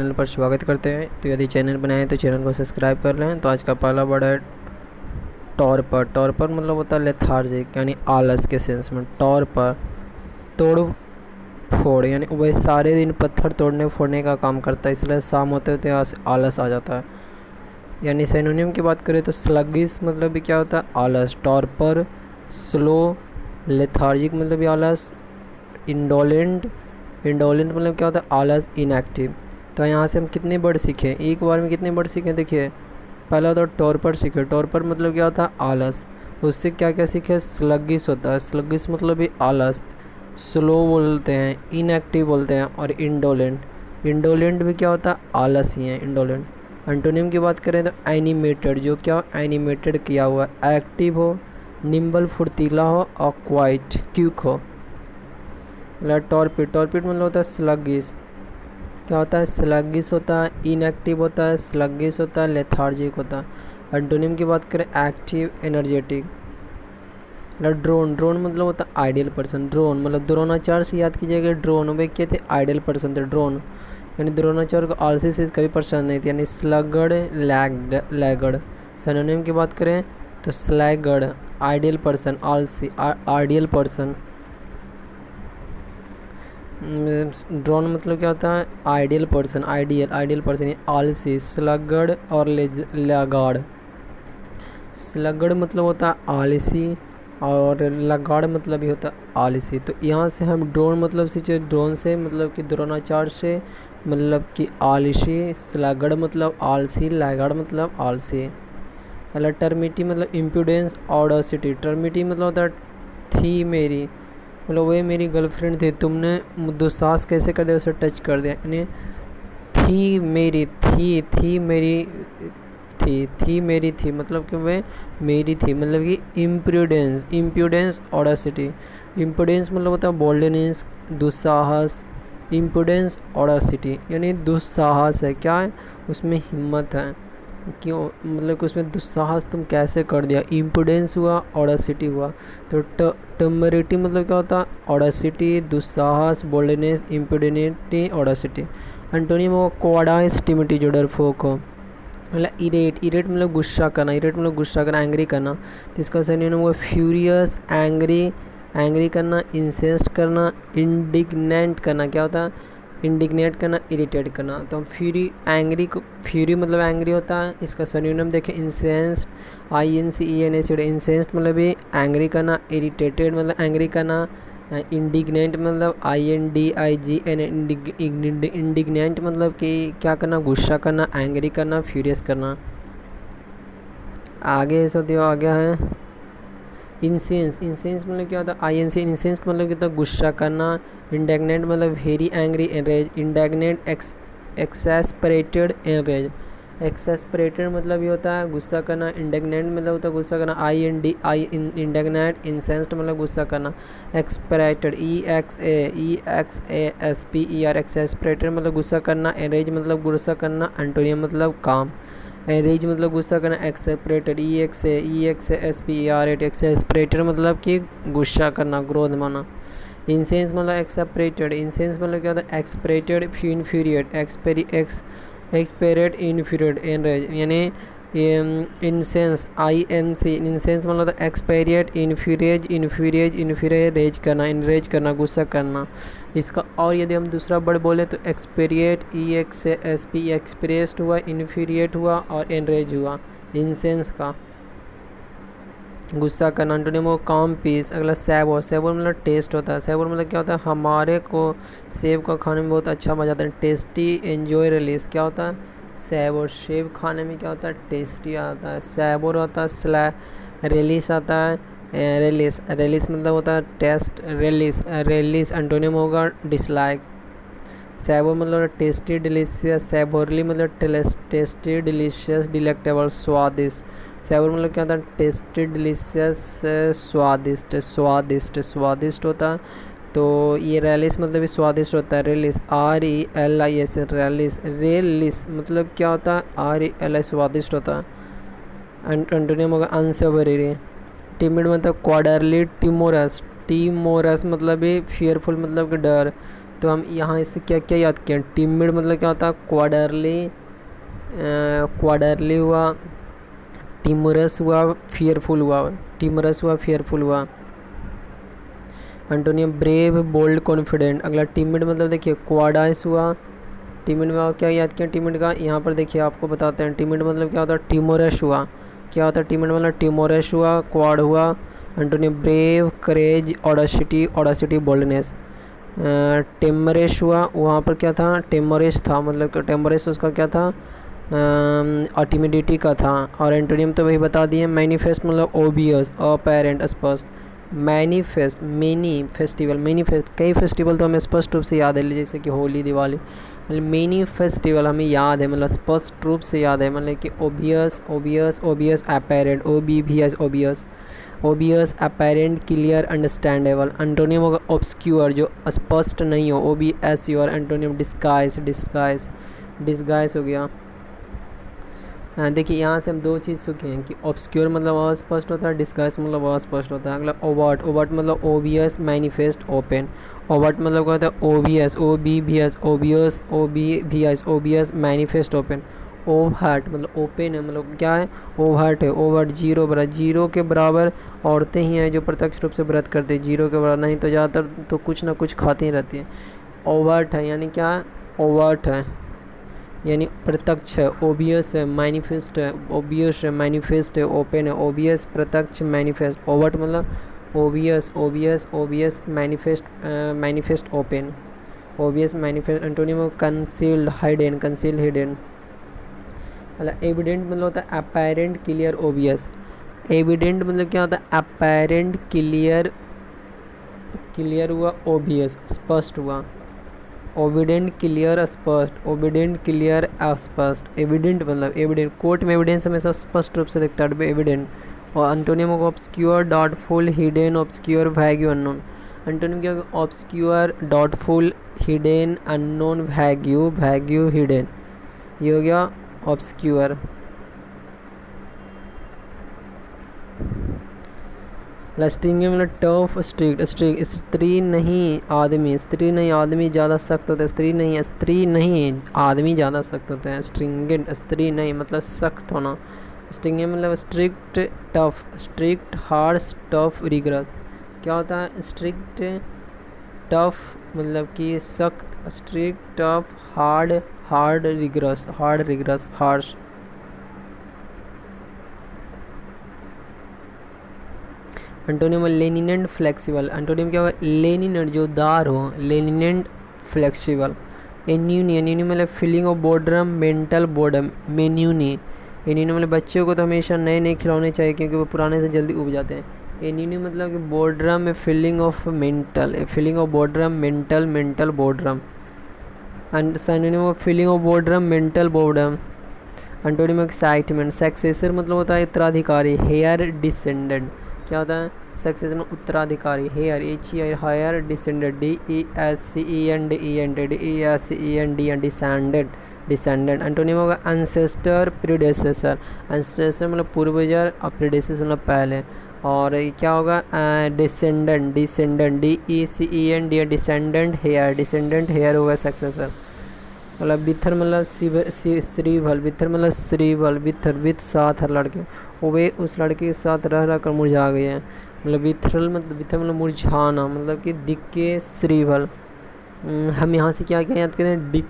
Channel पर स्वागत करते हैं। तो यदि चैनल बनाए हैं तो चैनल को सब्सक्राइब कर लें। तो आज का पहला वर्ड है टॉर्पर। टॉर्पर मतलब होता है लेथार्जिक, यानी आलस के सेंस में। टॉर्पर तोड़ फोड़, यानी वह सारे दिन पत्थर तोड़ने फोड़ने का काम करता है, इसलिए शाम होते होते आलस आ जाता है। यानी सिनोनिम की बात करें तो स्लगिश मतलब भी क्या होता है, आलस। टॉर्पर स्लो, लेथार्जिक मतलब भी आलस, इंडोलेंट मतलब क्या होता है, आलस, इनएक्टिव। तो यहाँ से हम कितने वर्ड सीखे, एक बार में कितने वर्ड सीखे, देखिए पहला तो टॉर्पर सीखे। टॉर्पर मतलब क्या होता है, आलस। उससे क्या क्या सीखे, स्लगिश होता है, स्लगिश मतलब भी आलस। स्लो बोलते हैं, इनएक्टिव बोलते हैं, और इंडोलेंट भी क्या होता है, आलस ही है, इंडोलेंट। एंटोनिम की बात करें तो एनिमेटेड, जो क्या एनिमेटेड किया हुआ, एक्टिव हो, निम्बल फुर्तीला हो, और क्वाइट क्यूक हो। टॉर्पिड मतलब होता है स्लगिश। क्या होता है, स्लगिश होता है, इनएक्टिव होता है, स्लगिश होता है, लेथार्जिक होता है। एंटोनिम की बात करें एक्टिव, एनर्जेटिक। ड्रोन मतलब होता है आइडियल पर्सन। ड्रोन मतलब द्रोणाचार्य से याद कीजिएगा, ड्रोन वे क्या थे, आइडियल पर्सन थे ड्रोन। यानी द्रोणाचार्य को आलसी से कभी पसंद नहीं थी, यानी स्लगड, लैगड। सिनोनिम की बात करें तो स्लैगड आइडियल पर्सन, आलसी आइडियल पर्सन। ड्रोन मतलब क्या होता है, आइडियल पर्सन, आइडियल पर्सन, आलसी, स्लगड और लगाड़। स्लगड मतलब होता है आलसी, और लगाड़ मतलब भी होता है आलसी। तो यहाँ से हम ड्रोन मतलब सीखे, ड्रोन से मतलब कि द्रोणाचार्य से मतलब कि आलसी, स्लगड मतलब आलसी, लगाड़ मतलब आलसी। टर्मिटी मतलब इम्प्रूडेंस, ऑडेसिटी। टर्मिटी मतलब होता है थी मेरी, मतलब वही मेरी गर्लफ्रेंड थी, तुमने दुस्साहस कैसे कर दिया, उसे टच कर दिया। यानी थी मेरी, थी मेरी थी मतलब कि वह मेरी थी, मतलब कि इम्प्रूडेंस ऑडेसिटी। इम्प्रूडेंस मतलब होता है बोल्डनेस, दुस्साहस। इम्प्रूडेंस ऑडेसिटी यानी दुस्साहस है, क्या है उसमें हिम्मत है, क्यों मतलब कि उसमें दुस्साहस तुम कैसे कर दिया। इम्प्रूडेंस हुआ, ऑडेसिटी हुआ। तो टेमरिटी मतलब क्या होता है, ऑडेसिटी, दुस्साहस, बोल्डनेस, इम्प्रूडेंटी, ऑडेसिटी। एंटोनिम हो कोवाडाइस, टिमिटी, जो डरपोक हो। मतलब इरेट मतलब गुस्सा करना, एंग्री करना। तो इसका सिनोनिम होगा फ्यूरियस, एंग्री करना, इंसेस्ट करना, इंडिग्नेंट करना। क्या होता है, इंडिग्नेट करना, इरिटेट करना। तो हम फ्यूरी मतलब एंग्री होता है, इसका सिनोनिम देखें इंसेंस्ड, INCENSED। इंसेंस्ड मतलब भी एंग्री करना, इरिटेटेड मतलब एंग्री करना, इंडिग्नेंट मतलब INDIGN। इंडिग्नेंट मतलब कि क्या करना, गुस्सा करना, एंग्री करना, फ्यूरियस करना। आगे ऐसा दिया आ गया है इंसेंस मतलब क्या होता है, INC। इंसेंस मतलब क्या होता है, गुस्सा करना। इंडिग्नेंट मतलब very angry, enrage. Indignant exasperated, enrage. Exasperated मतलब ये होता है गुस्सा करना। इंडिग्नेंट मतलब होता है गुस्सा करना, इंडिग्नेंट। इंसेंस्ड मतलब गुस्सा करना। एक्सपरेटेड, EXASPER। एक्सेस्परेटेड मतलब गुस्सा करना। एनरेज मतलब गुस्सा करना। एंटोनियम मतलब काम। एनरेज मतलब गुस्सा करना। एक्सेस्परेटेड, EXASPER। एक्सेस्परेटेड मतलब कि गुस्सा करना, क्रोध माना। इंसेंस मतलब एक्सेस्परेटेड। इंसेंस मतलब क्या होता है, एक्सपरेटेड, इन्फ्यूरिएट, एक्सपेरेट, इन्फ्यूरिएट, एनरेज। यानी इंसेंस, INC। इंसेंस मतलब होता है एक्सपेरिएट, इन्फ्यूरिएट करना, इनरेज करना, गुस्सा करना। इसका और यदि हम दूसरा वर्ड बोले तो एक्सपेरिएट, EXASP, एक्सप्रेस्ड हुआ, इन्फ्यूरिएट हुआ, और एनरेज हुआ। इंसेंस का गुस्सा करना। एंटोनिम हो काम, पीस। अगला सैवोर। सैवोर मतलब टेस्ट होता है। सैवोर मतलब क्या होता है, हमारे को सेब का खाने में बहुत अच्छा मज़ा आता है। Tasty, enjoy, release. क्या होता है, सैवोर। सेब खाने में क्या होता है, टेस्टी आता है। सैवोर होता है, रिलीज आता है, रिलीज मतलब होता है टेस्ट, रिलीज। एंटोनिम होगा डिसलाइक। सैवोर मतलब टेस्टी, डिलीशियस। सैवोरली मतलब टेस्टी, डिलीशियस, डिलेक्टेबल, स्वादिष्ट। सैवोर मतलब क्या होता है, टेस्टी, डिलीशियस, स्वादिष्ट होता है। तो ये रेलिस मतलब भी स्वादिष्ट होता है। रेलिस, RELIS, रेलिस मतलब क्या होता है, RELI, स्वादिष्ट होता है। एंटोनिम होगा अनसेवरी। टिमिड मतलब क्वाडरली, टिमोरस मतलब भी फियरफुल मतलब कि डर। तो हम यहाँ इससे क्या क्या याद किया, टिमिड मतलब क्या होता है, क्वाडरली हुआ, टिमरस हुआ, फियरफुल हुआ, टिमरस हुआ, फियरफुल हुआ। Antonym brave, bold, confident. अगला टिमिड मतलब देखिए क्वाडाइस हुआ, टिमिड में क्या याद किया टिमिड का, यहाँ पर देखिए आपको बताते हैं। टिमिड मतलब क्या होता है, टिमोरस हुआ। क्या होता है टिमिड मतलब, टिमोरस हुआ, क्वाड हुआ। एंटोनियम ब्रेव, करेज, ऑडासिटी, ऑडासिटी बोल्डनेस। टेमरेस हुआ, वहाँ पर क्या था, टेमरेस था, मतलब टेमरेस उसका क्या था, टिमिडिटी का था। और एंटोनियम तो वही बता दिए। मैनिफेस्ट मतलब ओबियस, अपेरेंट, स्पष्ट। मैनिफेस्ट, मेनी फेस्टिवल, मैनिफेस्ट कई फेस्टिवल तो हमें स्पष्ट रूप से याद है, जैसे कि होली, दिवाली। मतलब मेनी फेस्टिवल हमें याद है, मतलब स्पष्ट रूप से याद है, मतलब कि obvious, obvious, obvious, apparent, OBVS, obvious, obvious, apparent, clear, understandable. Antonym होगा ऑब्सक्यूर, जो स्पष्ट नहीं हो, OBS। और एंटोनियम डिस्गाइज, डिस्गाइज, डिस्गाइज हो गया। देखिए यहाँ से हम दो चीज़ सीखे हैं कि ऑब्सक्योर मतलब अस्पष्ट होता है, डिस्गाइज मतलब अस्पष्ट होता है। अगला ओवर्ट, ओवर्ट मतलब ओबियस, मैनिफेस्ट, ओपन। ओवर्ट मतलब क्या होता है, OBS, OBVS, obvious, OBVS, obvious, manifest, open. Overt मतलब ओपन है, मतलब क्या है, ओवर्ट है। ओवर्ट जीरो बराबर, जीरो के बराबर औरतें ही हैं जो प्रत्यक्ष रूप से व्रत करती है, जीरो के बराबर नहीं तो ज़्यादातर तो कुछ ना कुछ खाती ही रहती है। ओवर्ट है यानी क्या है, ओवर्ट है यानी प्रत्यक्ष है। ओबियस है, मैनिफेस्ट है, ओबियस है, मैनिफेस्ट है, ओपन है। ओबियस, प्रत्यक्ष, मैनिफेस्ट। ओवर्ट मतलब obvious, obvious, obvious, manifest, manifest, open. Obvious, manifest. Antonym concealed, hidden, concealed, hidden. मतलब एविडेंट मतलब होता है अपेरेंट, क्लियर, ओबियस। एविडेंट मतलब क्या होता है, अपेरेंट, क्लियर, क्लियर हुआ, ओबियस स्पष्ट हुआ। ओविडेंट, क्लियर, स्पष्ट। ओविडेंट, क्लियर, अस्पष्ट। एविडेंट मतलब एविडेंट, कोर्ट में एविडेंस हमेशा स्पष्ट रूप से दिखता है, एविडेंट। और एंटोनिम होगा obscure, doubtful, hidden, obscure, wagyu, unknown. Antonym क्या होगा, obscure, doubtful, hidden, unknown, wagyu, wagyu, hidden. ये हो गया ऑब्सक्योर। स्ट्रिंग मतलब टफ, स्ट्रिक्ट, स्ट्रिक्ट। स्त्री नहीं आदमी, स्त्री नहीं आदमी ज़्यादा सख्त होता है, स्त्री नहीं आदमी ज़्यादा सख्त होते हैं। स्ट्रिंगेंट, स्त्री नहीं मतलब सख्त होना। स्ट्रिंगेंट मतलब strict, tough, strict, harsh, tough, rigorous. क्या होता है, स्ट्रिक्ट, टफ मतलब कि सख्त, strict, tough, hard, hard, rigorous, hard, rigorous, harsh. Antonym lenient, flexible. Antonym क्या होगा, लेनिनेंट जो दार हो, लेनिनेंट, फ्लेक्सिबल। एन्यूनी, एन्यूनी मतलब feeling of boredom, mental boredom, मेन्यूनी। एन्यूनी मतलब बच्चों को तो हमेशा नए नए खिलौने चाहिए क्योंकि वो पुराने से जल्दी उब जाते हैं। एन्यूनी मतलब कि बोर्डरम में feeling of mental, feeling of boredom, mental, mental boredom. And synonym of feeling of boredom, mental boredom. Antonym excitement, successor मतलब होता है उत्तराधिकारी, हेयर, डिसेंडेंट। क्या होता है, सक्सेसर में उत्तराधिकारी, हेयर, HER, हायर, descendant, DESCENDENT, descendant, descendant. Antonym होगा एंसेस्टर, प्रीडेसेसर। एंसेस्टर मतलब पूर्वजर और प्रीडेसेसर मतलब पहले। और क्या होगा, descendant, descendant, DECEND, descendant, heir, descendant, heir होगा सक्सेसर। मतलब बिथर मतलब श्रीवल, बिथर मतलब श्रीवल, बिथर विथ साथ हर लड़के, वो वे उस लड़के के साथ रह रह कर मुरझा गए हैं। मतलब बिथरल मतलब बिथर मतलब मुरझाना, मतलब कि डिके, श्रीवल। हम यहाँ से क्या क्या याद करें, डिक,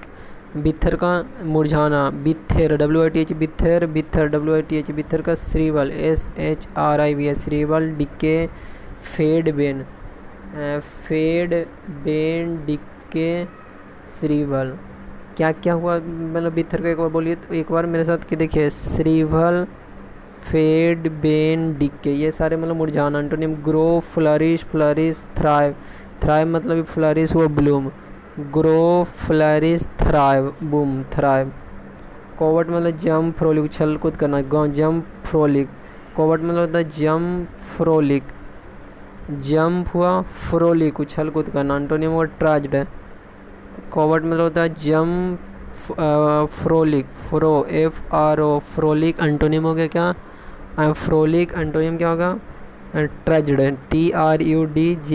बिथर का मुरझाना, बिथर, WITH, बिथर, बिथर, WITH, बिथर का shrivel, SHRIVS, shrivel, decay, fade wane, fade wane, decay, shrivel. क्या क्या हुआ, मतलब बिथर का एक बार बोलिए तो एक बार मेरे साथ कि देखिए, श्रीवल, फेड, बेन, डिके, ये सारे मतलब मुरझाना। Antonym grow, flourish, flourish, thrive. Thrive मतलब फ्लरिश हुआ, Bloom. Grow, flourish, thrive, boom, thrive. Covert मतलब जंप, फ्रोलिक, उछल कूद करना, जंप, फ्रोलिक। कोवर्ट मतलब होता है जंप, फ्रोलिक, जंप हुआ, फ्रोलिक, उछल कूद करना। एंटोनिम हुआ ट्राज्ड है। कोवर्ट मतलब होता है jump, frolic, fro, FRO, frolic. Antonym हो गया क्या, फ्रोलिक। एंटोनिम क्या होगा, trudged, TRUDZ,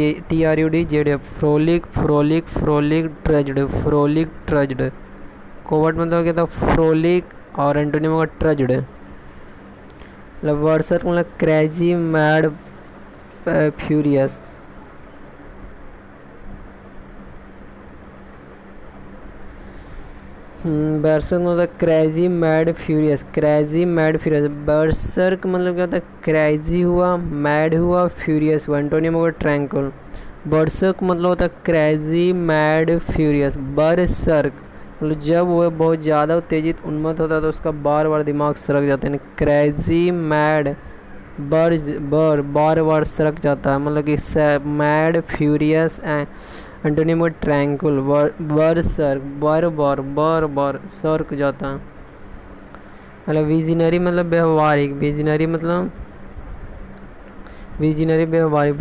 frolic frolic frolic trudged, frolic trudged. Cavort मतलब क्या था, फ्रोलिक, और एंटोनिम होगा ट्रज्ड। मतलब बर्सर्क मतलब क्रेजी, मैड, फ्यूरियस। बर्सर्क मतलब crazy mad furious, crazy mad furious. Berserk मतलब क्या होता है, क्रेजी हुआ, मैड हुआ, फ्यूरियस हुआ। एंटोनिम होगा ट्रैंकुल। बर्सर्क मतलब होता है क्रेजी मैड फ्यूरियस। बर्सर्क मतलब जब वह बहुत ज़्यादा उत्तेजित उन्मत्त होता है तो उसका बार बार दिमाग सरक जाता है। क्रेजी मैड, बार बार सरक जाता है, मतलब कि मैड फ्यूरियस। एंटोनिम है ट्रैंकुल। बर्सर्क बार बार सर्क जाता है। मतलब विजनरी मतलब व्यवहारिक, विजनरी मतलब व्यवहारिक।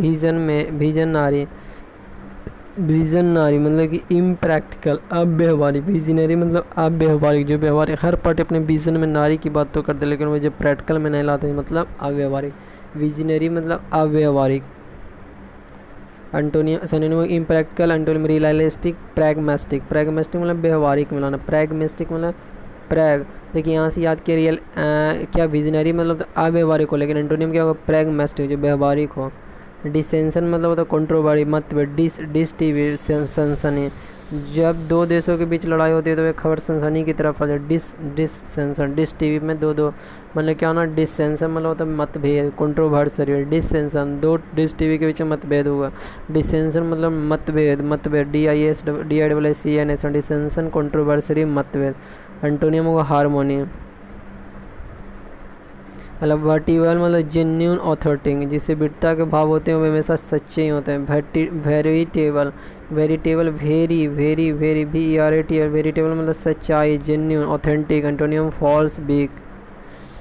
विजन नारी मतलब कि इम्प्रैक्टिकल, अव्यवहारिक। विजनरी मतलब अव्यवहारिक, जो व्यवहारिक हर पार्ट अपने विजन में नारी की बात तो करते लेकिन वो जो प्रैक्टिकल में नहीं लाते, मतलब अव्यवहारिक। विजनरी मतलब अव्यवहारिक। Antonym synonym impractical, antonym realistic, pragmatic. Pragmatic मतलब व्यवहारिक मिलाना, प्रैग्मेस्टिक मतलब प्रैग। देखिए यहाँ से याद किया, क्या विजनरी मतलब अव्यवहारिक हो, लेकिन एंटोनियम क्या होगा, प्रैग्मेस्टिक, जो व्यवहारिक हो। डिसेंशन मतलब होता है कंट्रोवर्सी, मतभेद। डिस टीवी सनसनी, जब दो देशों के बीच लड़ाई होती है तो वे खबर सनसनी की तरफ आ जाए। डिसेंशन, डिस टीवी में दो मतलब क्या होना, डिसेंशन मतलब होता है मतभेद, कंट्रोवर्सी। डिसेंशन, दो डिस टीवी के बीच में मतभेद हुआ। डिसेंशन मतलब मतभेद, DISCN, डिसेंशन कंट्रोवर्सी मतभेद। एंटोनियम होगा हारमोनी। मतलब वर्टिबल मतलब जेन्यून ऑथेंटिक, जिससे विडता के भाव होते हैं वे हमेशा सच्चे ही होते हैं। Veritable, veritable very VERATABLE, veritable मतलब सच्चाई, genuine, authentic. Antonym false, weak.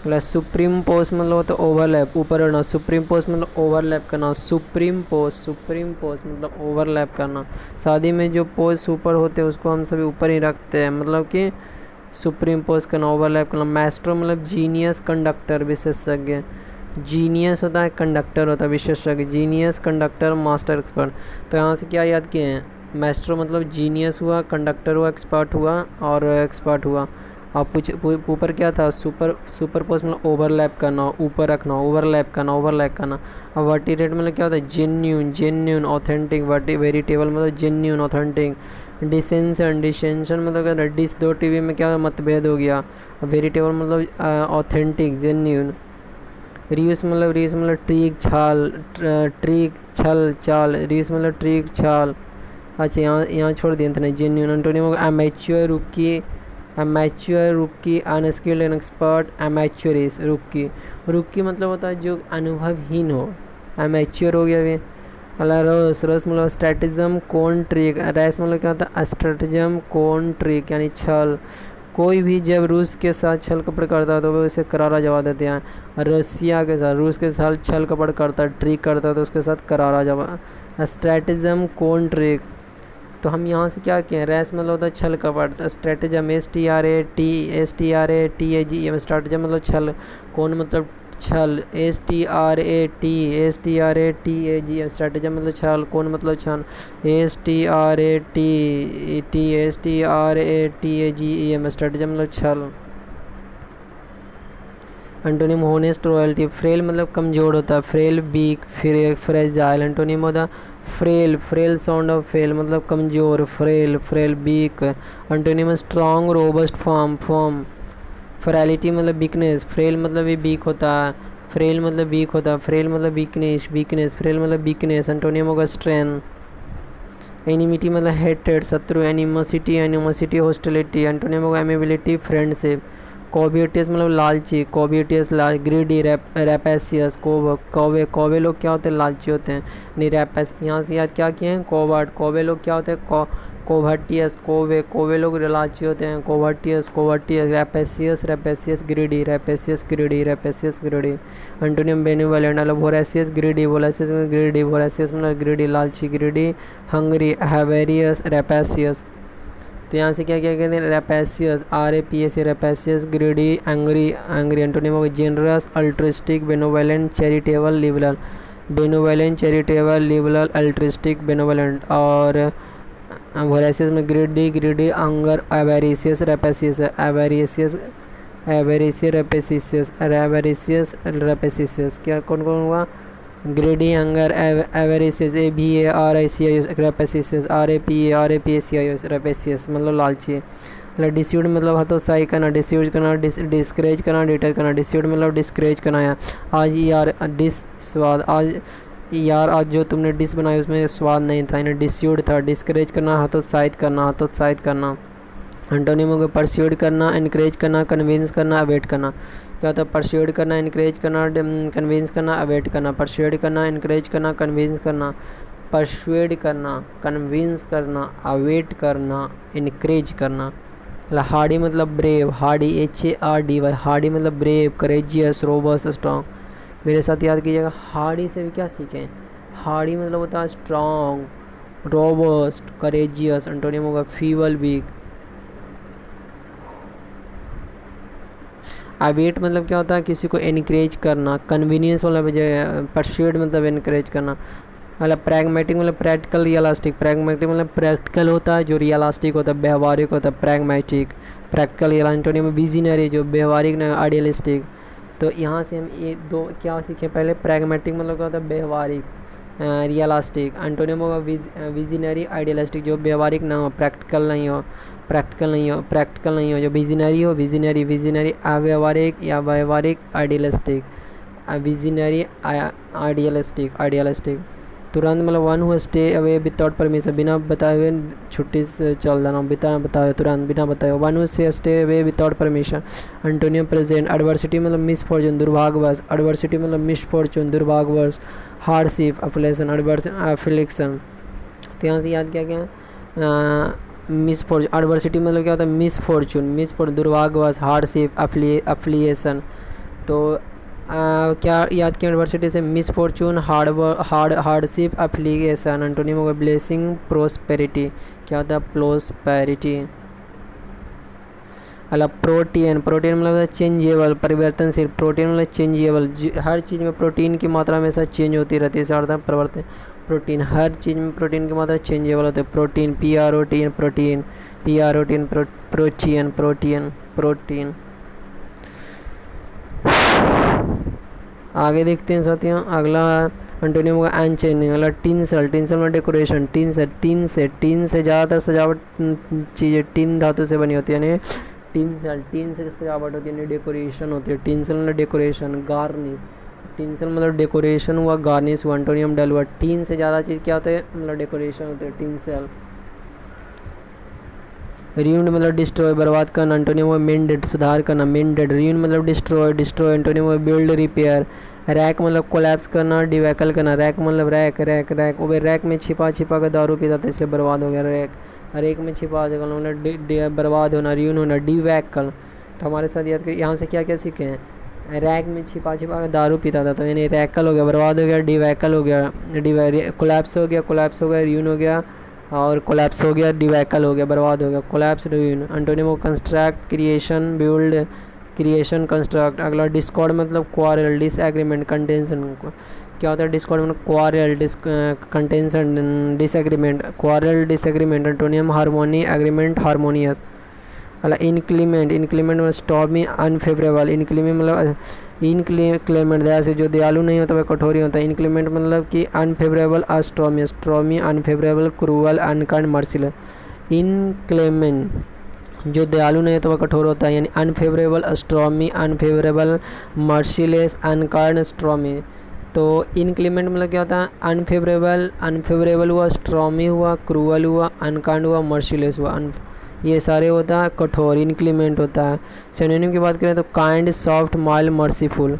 मतलब सुप्रीम पोस्ट मतलब होता है ओवरलैप, ऊपर रहना। सुप्रीम पोस्ट मतलब ओवरलैप करना। सुप्रीम पोस्ट मतलब ओवरलैप करना। शादी में जो पोस्ट ऊपर होते हैं उसको हम सभी ऊपर ही रखते हैं, मतलब कि सुप्रीम पोस्ट करना, ओवरलैप करना। मैस्ट्रो मतलब जीनियस, कंडक्टर, विशेषज्ञ। जीनियस होता है, कंडक्टर होता है विशेषज्ञ। Genius, conductor, master, expert. तो यहाँ से क्या याद किए हैं, मैस्ट्रो मतलब जीनियस हुआ, कंडक्टर हुआ, एक्सपर्ट हुआ, और एक्सपर्ट हुआ। आप ऊपर क्या था, सुपर पोस्ट मतलब ओवरलैप करना, ऊपर रखना, ओवरलैप करना। और वर्टिरेट मतलब क्या होता है, जेन्यून ऑथेंटिक। वेरिटेबल मतलब जेन्यून ऑथेंटिक। डिसेंशन मतलब क्या है, डिस दो टीवी में क्या मतभेद हो गया। वेरिटेबल मतलब ऑथेंटिक, जेन्यून। रीयूस मतलब ट्रीक छल चाल। रीयूस मतलब ट्रीक छाल। अच्छा यहाँ छोड़ दिए थे, जेन्यून। एंटोनिम अमेच्योर, रुकी, अनस्किल्ड एंड एक्सपर्ट, अमेच्योरिस, रुकी मतलब होता है जो अनुभवहीन हो, अमेच्योर हो गया भी। रस मतलब स्ट्रेटिज्म, कौन ट्रिक। रैस मतलब क्या होता है, स्ट्रेटिज्म, कौन ट्रिक, यानी छल। कोई भी जब रूस के साथ छल कपड़ करता है तो वो उसे करारा जवाब देते हैं। रसिया के साथ, रूस के साथ छल कपड़ करता है, ट्रिक करता है तो उसके साथ करारा जवाब। स्ट्रेटिज्म, कौन ट्रिक। तो हम यहाँ से क्या किए, रैस मतलब होता है छल कपट। स्ट्रेटेजम, STRATAGM, स्ट्रेटेजम मतलब छल। कौन मतलब छल, STRATAGM, स्ट्रेटेजम मतलब छल। कौन मतलब छल, STRATAGM, स्ट्रेटेजम मतलब छल। Antonym honest, royalty. फ्रेल मतलब कमज़ोर होता है, फ्रेल, वीक, फ्रेजाइल। एंटोनिम होता है फ्रेल साउंड ऑफ फेल मतलब कमज़ोर, frail weak. Antonym strong, robust, firm. Frailty मतलब वीकनेस, फ्रेल मतलब भी वीक होता है, फ्रेल मतलब वीक होता है, फ्रेल मतलब वीकनेस, फ्रेल मतलब वीकनेस। एंटोनिम होगा स्ट्रेंथ। एनिमिटी मतलब हेटेड, शत्रु। Animosity, hostility. एंटोनिम होगा एमेबिलिटी, फ्रेंडशिप। कोविटियस मतलब लालची, ग्रीडी, रैपेसियस। कौवे लोग क्या होते हैं, लालची होते हैं। नहीं रैपेस, यहाँ से याद क्या किए हैं, कौवे लोग क्या होते हैं, कोवर्टियस। कौवे लोग लालची होते हैं, कोवर्टियस। रैपेसियस, ग्रीडी, एंटोनियम बेनिवोलेंट मतलब वोरेसियस, ग्रीडी, वोरेसियस मतलब ग्रीडी, लालची, ग्रीडी। हंगरी, हैवेरियस, रैपेसियस। तो यहाँ से क्या क्या कहते हैं, रैपेसियस, RAPS, रैपेसियस, ग्रीडी, एंग्री। एंटोनिम होगा generous, altruistic, benevolent, charitable, liberal. Benevolent, charitable, liberal, altruistic, benevolent. और वोरेसियस में ग्रीडी, ग्रीडी, अंगर, एवेरिशियस, रेपेसियस, एवेरिशियस, एवेरिशियस, रेपेसियस, एवेरिशियस, रेपेसियस। क्या कौन कौन हुआ? ग्रीडी, अंगर, एवेरिशियस, ABARICIS, रेपेसियस, RAPARAPACIS, रेपेसियस मतलब लालची। मतलब डिस्यूड मतलब हतोत्साही करना, डिस्यूज करना, डिस्करेज करना, डिटर करना। डिस्यूड मतलब डिस्करेज करना है। आज यार डिस स्वाद, आज यार आज जो तुमने डिश बनाई उसमें स्वाद नहीं था, इन्हें डिस्यूड था। डिस्करेज करना, हतोत्साहित करना, हतोत्साहित करना। एंटोनिम हो गया परस्यूड करना, इनकरेज करना, कन्विंस करना, अवेट करना। क्या होता है? परस्यूड करना, इनकरेज करना, कन्विंस करना, अवेट करना। परस्यूड करना, इनकरेज करना, कन्विंस करना, परसुएड करना, कन्विंस करना, अवेट करना, इनकरेज करना। हार्डी मतलब ब्रेव, हार्डी HARDY, हार्डी मतलब ब्रेव, करेजियस, रोबस्ट, स्ट्रॉन्ग। मेरे साथ याद कीजिएगा, हार्डी से भी क्या सीखें? हार्डी मतलब होता है स्ट्रॉन्ग, रोबस्ट, करेजियस। एंटोनिम होगा फीबल, वीक। अवेट मतलब क्या होता है? किसी को इनकरेज करना। कन्वीनियंस मतलब परस्यूड मतलब इनकरेज करना। मतलब प्रैग्मेटिक मतलब प्रैक्टिकल, रियलिस्टिक। प्रैग्मेटिक मतलब प्रैक्टिकल होता है, जो रियलिस्टिक होता है, व्यवहारिक होता है। Pragmatic, practical. एंटोनिम में विजनरी, जो व्यवहारिक ना, आइडियलिस्टिक। तो यहाँ से हम ये दो क्या सीखे? पहले प्रैग्मेटिक मतलब क्या होता है? व्यवहारिक, रियलिस्टिक। एंटोनिम होगा विजनरी, आइडियलिस्टिक, जो व्यवहारिक ना हो, प्रैक्टिकल नहीं हो, प्रैक्टिकल नहीं हो, प्रैक्टिकल नहीं हो। जो विजनरी हो, विजनरी, विजनरी। अव्यवहारिक या व्यवहारिक, आइडियलिस्टिक। Visionary, idealistic, idealistic. तुरंत मतलब one who stay away without permission, बिना बताए हुए छुट्टी से चल जाना, बिना बताए तुरंत, बिना बताए। One who stay away without permission. Antonym present. Adversity मतलब मिसफॉर्चून, दुर्भाग्यवश। एडवर्सिटी मतलब मिसफॉर्चून, दुर्भाग्यवश। Hardship, affiliation, अफिलिक्शन। तो यहाँ से याद क्या क्या? मिसफॉर्चून, एडवर्सिटी मतलब क्या होता है? मिसफॉर्चून, दुर्भाग्यवश। Hardship, affiliation. तो क्या याद किया एडवर्सिटी से? Misfortune, hardship, affiliation. एंटोनिम होगा ब्लेसिंग, प्रोस्पेरिटी। क्या होता है? प्रोस्पेरिटी। मतलब प्रोटीन, प्रोटीन मतलब चेंजेबल, परिवर्तनशील। प्रोटीन मतलब चेंजेबल, हर चीज़ में प्रोटीन की मात्रा हमेशा चेंज होती रहती है, इसे अर्थ है परिवर्तन। प्रोटीन, हर चीज़ में प्रोटीन की मात्रा चेंजेबल होती है। Protein, PROTIN, protein, PROTIN, protein, protein, protein. आगे देखते हैं साथियों, अगला एंटोनिम होगा अनचेंजिंग। मतलब टिंसल, टिंसल में डेकोरेशन। टिन से ज़्यादातर सजावट चीज़ें टिन धातु से बनी होती है, यानी टिंसल, टिन से सजावट होती है, यानी डेकोरेशन होती है। टिंसल मतलब डेकोरेशन। गार्निश, टिंसल मतलब डेकोरेशन हुआ, गार्निश हुआ। एंटोनियम डल हुआ। टिन से ज़्यादा चीज़ क्या होता है? मतलब डेकोरेशन होती है, टिंसल। रीयूंड मतलब डिस्ट्रॉय, बर्बाद करना। एंटोनियम हुआ मेंडेड, सुधार करना, मेंडेड। रीयूंड मतलब डिस्ट्रॉय, डिस्ट्रॉय। एंटोनियम हुआ बिल्ड, रिपेयर। रैक मतलब कोलैप्स करना, डिवैकल करना। रैक मतलब रैक, रैक, रैक। वो रैक में छिपा छिपा कर दारू पीता था, इसलिए बर्बाद हो गया रैक। रैक में छिपा जगह मतलब बर्बाद होना, रीयून होना, डिवैकल। तो हमारे साथ याद करिए, यहाँ से क्या क्या सीखे हैं? रैक में छिपा छिपा कर दारू पीता था, तो यानी रैकल हो गया, बर्बाद हो गया। डिवैकल हो गया, कोलैप्स हो गया, कोलैप्स हो गया, रीयून हो गया। और कोलैप्स हो गया, डिवैकल हो गया, बर्बाद हो गया। Collapse, ruin. Antonym construct, creation, build, creation, construct. अगला डिस्कॉर्ड मतलब क्वारल, डिसएग्रीमेंट, कंटेंशन। क्या होता है डिस्कॉर्ड मतलब? Quarrel, contention, disagreement. Quarrel, disagreement. Antonym harmony, agreement, harmonious. अगला इनक्लीमेंट, इनक्लीमेंट मतलब स्टॉर्मी, अनफेवरेबल। इनक्लीमेंट मतलब इनक्लेमेंट, दया से जो दयालु नहीं होता वह कठोर ही होता है। इनक्लीमेंट मतलब कि unfavourable, stormy, stormy, unfavourable, cruel, unkind, merciless. Inclement जो दयालु नहीं होता वह कठोर होता है, यानी unfavourable, stormy, unfavourable, merciless, unkind, stormy. तो इनक्लीमेंट मतलब क्या होता है? अनफेवरेबल, अनफेवरेबल हुआ, स्ट्रॉमी हुआ, क्रूअल हुआ, अनकाइंड हुआ, मर्सिलेस हुआ। ये सारे होता है कठोर, इनक्लीमेंट होता है। सिनोनिम की बात करें तो काइंड, सॉफ्ट, माइल्ड, मर्सीफुल।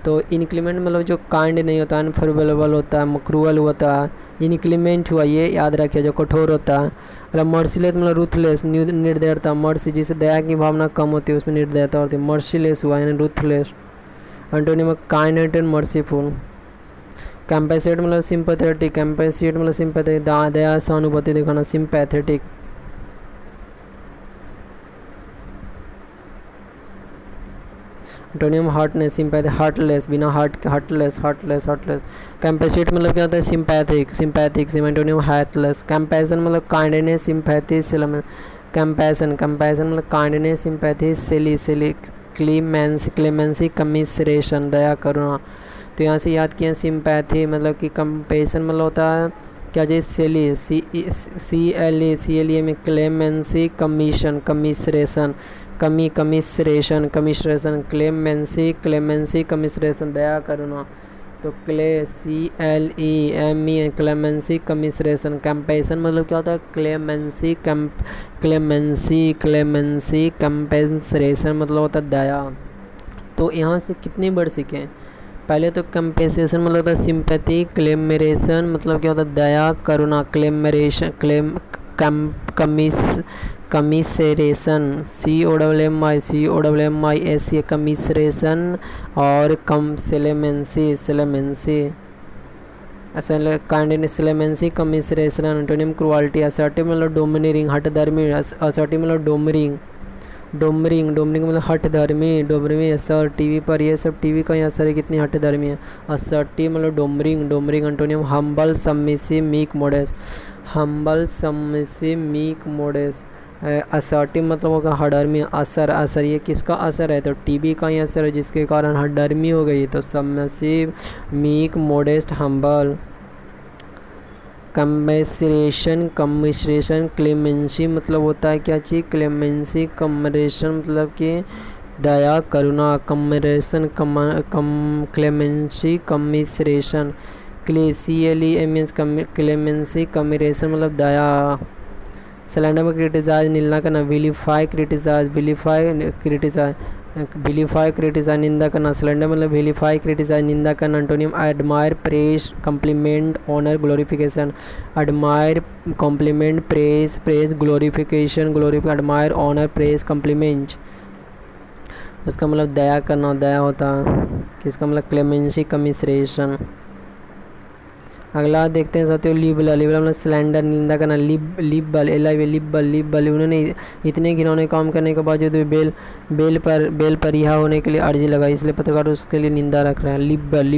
तो इनक्लीमेंट मतलब जो काइंड नहीं होता, अनफेवरेबल होता है, क्रूअल होता है। इनक्लीमेंट हुआ, ये याद रखिए, जो कठोर होता है। मतलब मर्सीलेस मतलब रूथलेस, निर्दयता। मर्सी जिसे दया की भावना कम होती है उसमें निर्दयता होती है। मर्सीलेस हुआ यानी ruthless. Antonym kind and merciful. Compassionate मतलब सिंपैथेटिक, कैम्पेसेट मतलब सिंपैथेटिक, दया, सहानुभूति दिखाना, sympathetic. Antonym hardness sympathy heartless बिना हार्ट के हार्टलेस हार्टलेस हार्टलेस। कैंपेसिट मतलब क्या होता है sympathetic sympathetic antonym heartless. Compassion मतलब काइंडनेस सिंपैथी कंपैशन कंपैशन मतलब kindness sympathy silly silly. Clemency commiseration दया करुणा। तो यहाँ से याद किया सिंपैथी मतलब कि कंपेशन मतलब होता है क्या चीज़ सिली सी एल ए में क्लेमेंसी कमीशन कमिसरेशन कमिसरेशन क्लेमेंसी कमिसरेशन दया करुणा। तो CLEME क्लेमेंसी कमिसरेशन। कंपेशन मतलब क्या होता है क्लेमेंसी कंपेंसरेशन मतलब होता है दया। तो यहाँ से कितने वर्ड सीखे? पहले तो कंपेंसेशन मतलब होता है सिंपैथी। क्लेमरेशन मतलब क्या होता है दया करुणा। क्लेमरेशन कमिसरेशन COMMISE कमिसरेशन और सेलेमेंसी काइंडनेस सेलेमेंसी कमिसरेशन। एंटोनियम क्रुएल्टी असर्टिव मतलब डोमिनेटिंग हठधर्मी। असर्टिव मतलब डोमरिंग मतलब हठधर्मी असर टीवी पर ये सब टीवी का ही असर है कितनी हठधर्मी है। असर्टिव मतलब domineering antonym humble submissive meek modest. Assertive मतलब होगा हठधर्मी। असर ये किसका असर है? तो टीबी का ही असर है जिसके कारण हठधर्मी हो गई। तो submissive meek modest humble. Commiseration clemency मतलब होता है क्या चीज़? क्लेमेंसी कमरेशन मतलब कि दया करुणा। Commiseration clemency commiseration CLEMS clemency commiseration मतलब दया। सिलेंडर में क्रिटिसाइज निंदा करना विलीफाई क्रिटिसाइज निंदा करना। सिलेंडर मतलब विलीफाई क्रिटिसाइज निंदा करना। Antonym admire praise compliment honour glorification. Admire compliment praise glorification admire honour praise compliment. उसका मतलब दया करना दया होता है किसका मतलब क्लेमेंसी कमिसरेशन। अगला देखते हैं साथियों लिबल मतलब सिलेंडर निंदा करना। लिबल उन्होंने इतने घिनौने काम करने के बावजूद बेल पर रिहा होने के लिए अर्जी लगाई इसलिए पत्रकार उसके लिए निंदा रख रहे हैं। लिबल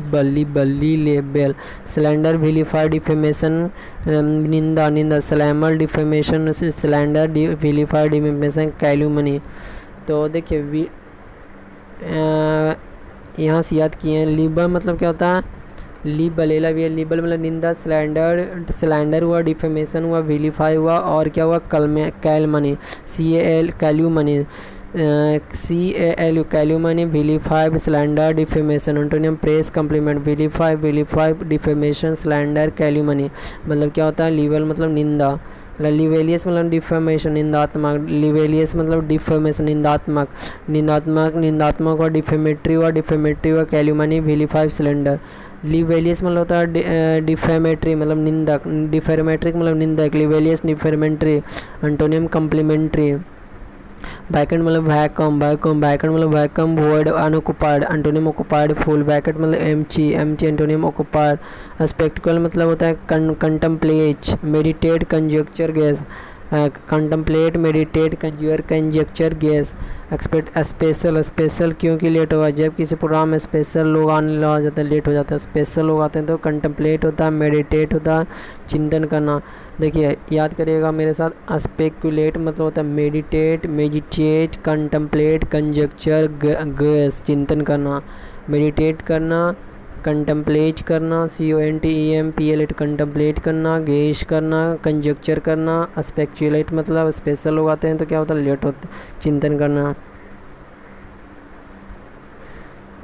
सिलेंडर विलीफाई डिफेमेशन निंदा slander defamation slander vilify defamation calumny. तो देखिए यहाँ से याद किए हैं लिबल मतलब क्या होता है लिबल मतलब निंदा। स्लैंडर हुआ डिफेमेशन हुआ विलीफाई हुआ और क्या हुआ calumny calumny calumny vilify slander defamation. Antonym praise compliment vilify defamation slander calumny मतलब क्या होता है? लिबल मतलब निंदा। लिवेलियस मतलब डिफेमेशन निंदात्मक। लिवेलियस मतलब डिफेमेशन निंदात्मक हुआ डिफेमेटरी हुआ कैल्यूमनी विलीफाई स्लैंडर। लिवेलियस मतलब होता है डिफेमेटरी मतलब निंदक। डिफेमेट्रिक मतलब निंदक। Libellous defamatory. Antonym complimentary. Vacant मतलब वैकम मतलब vacuum void unoccupied. Antonym occupied full. Vacant मतलब एम्प्टी एंटोनियम ऑक्युपाइड। स्पेक्टिकल मतलब होता है contemplate meditate conjecture guess. Contemplate meditate conjecture guess. Special क्योंकि लेट होगा जब किसी प्रोग्राम में स्पेशल लोग आने लगा जाता है लेट हो जाता है। स्पेशल लोग आते हैं तो कंटम्पलेट होता है मेडिटेट होता है चिंतन करना। देखिए याद करिएगा मेरे साथ स्पेकुलेट मतलब होता है मेडिटेट कंटम्पलेट कंजक्चर गैस चिंतन करना। मेडिटेट करना कंटम्पलेट करना CONTEMPLET कंटम्पलेट करना। गेश करना कंजक्चर करना। स्पेकुलेट मतलब स्पेशल लोग आते हैं तो क्या होता है लेट होता है चिंतन करना।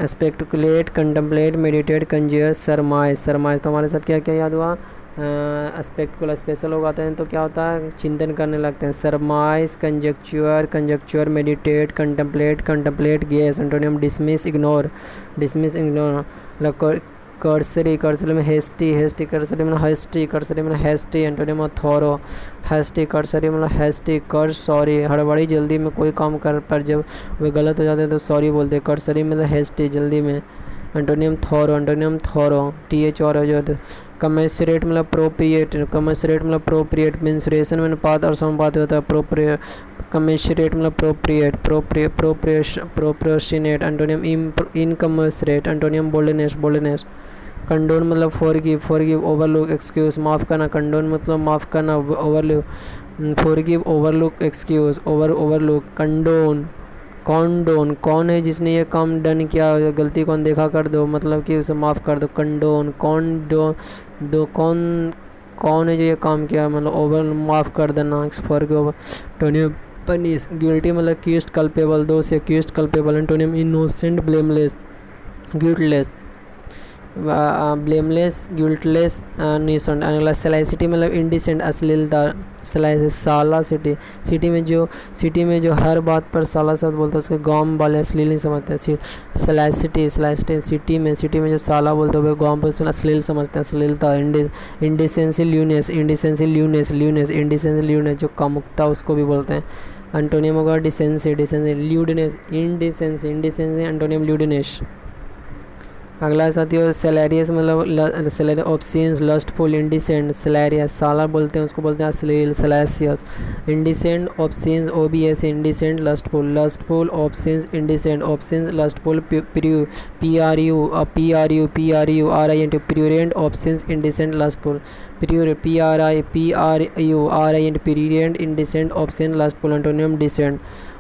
स्पेकुलेट कंटम्पलेट मेडिटेट कंजक्चर सरमाइज तो हमारे साथ क्या क्या याद हुआ? स्पेशल लोग आते हैं तो क्या होता है चिंतन करने लगते हैं। Surmise conjecture meditate contemplate guess. Antonym dismiss ignore cursory में हेस्टी कर्सरी में hasty. Antonym thorough hasty cursory मतलब हेस्टी सॉरी हड़बड़ी जल्दी में कोई काम कर पर जब वे गलत हो जाते हैं तो सॉरी बोलते हैं। कर्सरी मतलब हेस्टी जल्दी में। एंटोनियम थोरो TH और कमेंसुरेट मतलब अप्रोप्रिएट, कमेंसुरेट मतलब अप्रोप्रिएट, मेंसुरेशन में अनुपात और समानुपाती होता है, अप्रोप्रिएट, कमेंसुरेट मतलब appropriate, proportionate, antonym incommensurate, antonym boldness, boldness. Condone मतलब फॉरगिव, फॉरगिव ओवरलुक एक्सक्यूज, माफ़ करना, कंडोन मतलब माफ़ करना, overlook, forgive overlook excuse, overlook, condone, condone, कौन है जिसने ये काम डन किया, गलती को अनदेखा कर दो, मतलब कि उसे माफ़ कर दो, कंडोन, कौन है जो ये काम किया, मतलब ओवर माफ़ कर देना, फॉरगिव, एंटोनियम पनिश, गिल्टी मतलब अक्यूज्ड कल्पेबल, दोष accused culpable, antonym innocent blameless, guiltless, blameless, guiltless, innocent. अगला सेलाइसिटी मतलब इंडिसेंट, अश्लीलता, साला सिटी, सिटी में जो हर बात पर साला शब्द बोलता है उसके गांव वाले अश्लील नहीं समझते हैं। सेलाइसिटी, सिटी में जो साला बोलते हैं वो गांव पर उसमें अश्लील समझते हैं, अश्लीलता। इंडिसेंसी ल्यूनेस, जो कामुकता उसको भी बोलते हैं। एंटोनियम होगा डिसेंसी, ल्यूडनेस, इंडिसेंसी, एंटोनियम ल्यूडनेस। अगला साथियों सेलेरियस मतलब ऑप्शंस, लस्टफुल, इंडिसेंट, सेलेरियस साला बोलते हैं उसको बोलते हैं अश्लील, salacious, indecent, obscene, OBS, indecent, lustful, obscene, indecent, obscene, lustful, PRU, RINT, prurient, obscene, indecent, lustful, PRU, prurient, indecent, obscene, lustful, antonym decent,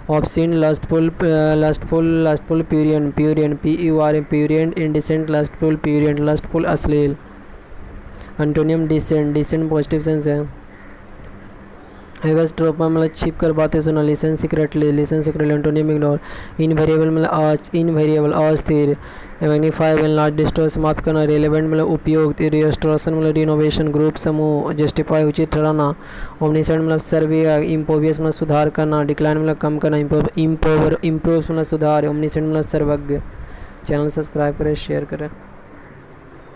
obscene, lustful, prurient, prurient, indecent, lustful, अश्लील, antonym decent positive sense है। Eavesdrop मतलब छिप कर बातें सुना, listen secretly, antonym ignore, invariable मतलब अस्थिर, मैग्नीफाइबल not डिस्टोर्स माफ करना, रेलेवेंट मतलब उपयोग, रिस्टोरेशन मतलब रिनोवेशन, ग्रुप समूह, जस्टिफाई उचित ठहराना, ओमनिसेंट मतलब सर्वे, इम्पोवियस मतलब सुधार करना, डिक्लाइन मतलब कम करना, इम्प्रूव मतलब सुधार, ओमनिसेंट मतलब सर्वज्ञ। चैनल सब्सक्राइब करें, शेयर करें।